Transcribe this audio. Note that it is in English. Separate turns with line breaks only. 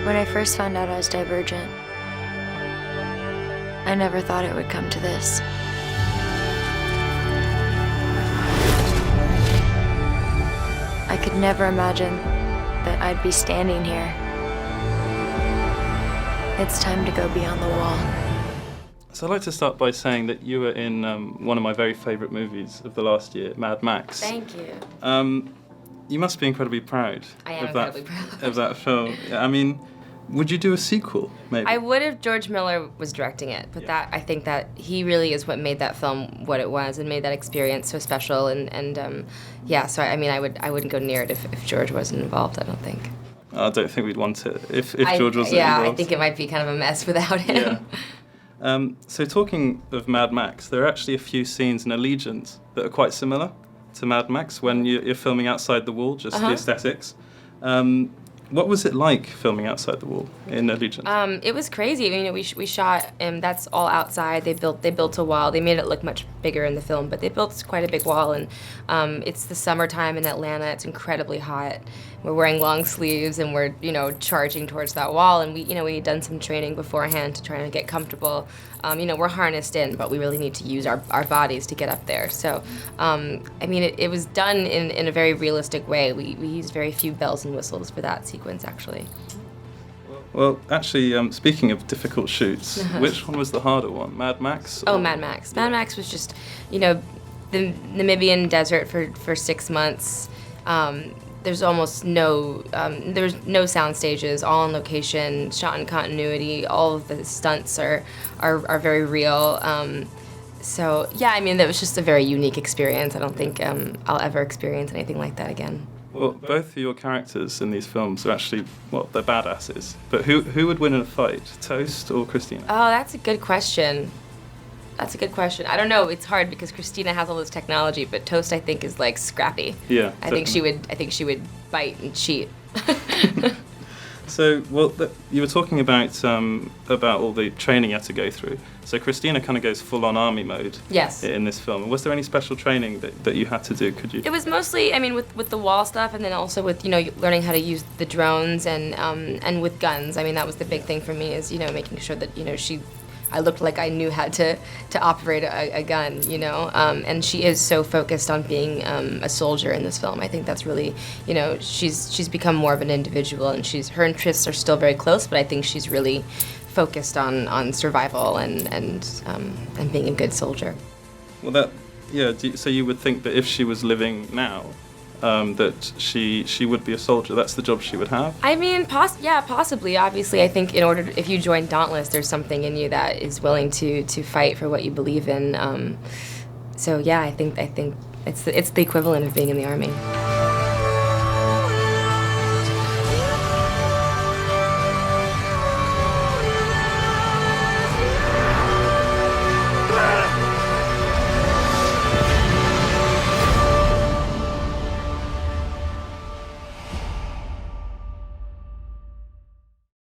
When I first found out I was Divergent, I never thought it would come to this. I could never imagine that I'd be standing here. It's time to go beyond the wall.
So I'd like to start by saying that you were in one of my very favourite movies of the last year, Mad Max.
Thank you.
You must be incredibly proud
Proud.
of that film. I mean, would you do a sequel, maybe?
I would if George Miller was directing it, but I think that he really is what made that film what it was and made that experience so special. So I mean, I wouldn't go near it if George wasn't involved. I don't think.
I don't think we'd want it if George wasn't
Yeah,
involved.
I think it might be kind of a mess without him.
Yeah. So talking of Mad Max, there are actually a few scenes in Allegiant that are quite similar to Mad Max when you're filming outside the wall, just the aesthetics. What was it like filming outside the wall in Allegiant?
It was crazy. I mean, we shot, and that's all outside. They built a wall. They made it look much bigger in the film, but they built quite a big wall. And it's the summertime in Atlanta. It's incredibly hot. We're wearing long sleeves, and we're charging towards that wall. And we had done some training beforehand to try to get comfortable. We're harnessed in, but we really need to use our bodies to get up there. So, I mean, it was done in a very realistic way. We used very few bells and whistles for that sequence, actually.
Well, actually, speaking of difficult shoots, which one was the harder one, Mad Max?
Oh, Mad Max. Mad Max was just, the Namibian desert for 6 months. There's almost there's no sound stages, all on location, shot in continuity. All of the stunts are very real. So yeah, I mean, that was just a very unique experience. I don't think I'll ever experience anything like that again.
Well, both of your characters in these films are actually, they're badasses. But who would win in a fight, Toast or Christina?
Oh, that's a good question. I don't know. It's hard because Christina has all this technology, but Toast, I think, is like Scrappy.
Yeah.
I think she would bite and cheat.
So, you were talking about all the training you had to go through. So Christina kind of goes full on army mode.
Yes.
In this film. Was there any special training that you had to do? Could you?
It was mostly, I mean, with the wall stuff, and then also with learning how to use the drones and with guns. I mean, that was the big thing for me is making sure that I looked like I knew how to operate a gun, and she is so focused on being a soldier in this film. I think that's really, she's become more of an individual, and her interests are still very close, but I think she's really focused on survival and being a good soldier.
Well, so you would think that if she was living now, that she would be a soldier. That's the job she would have. I mean,
possibly. Obviously, I think if you join Dauntless, there's something in you that is willing to fight for what you believe in. So yeah, I think it's the equivalent of being in the army.